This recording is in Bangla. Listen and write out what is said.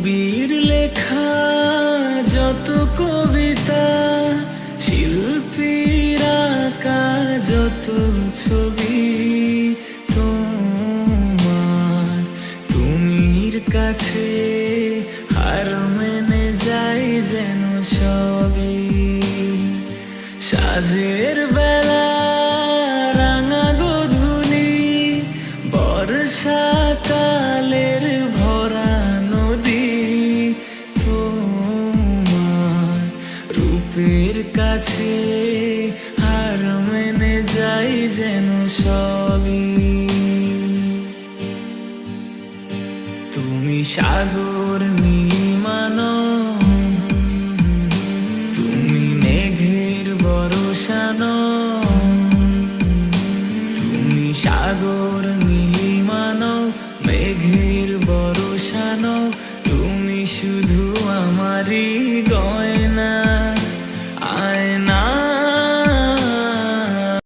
কবির লেখা যত কবিতা, শিল্পীর আঁকা যত ছবি, তোমার তুমির কাছে হার মেনে যাই যেন সবই। সাজের বেলা রাঙা গোধূলি, বর্ষাকালের ভরা নদী, তোমার রূপের কাছে হার মেনে যাই যেন সবই। তুমি সাগর নীলিমানো, তুমি মেঘের বরসানো, তুমি সাগর নীলিমানো, মেঘের বরসানো, তুমি শুধু আমারই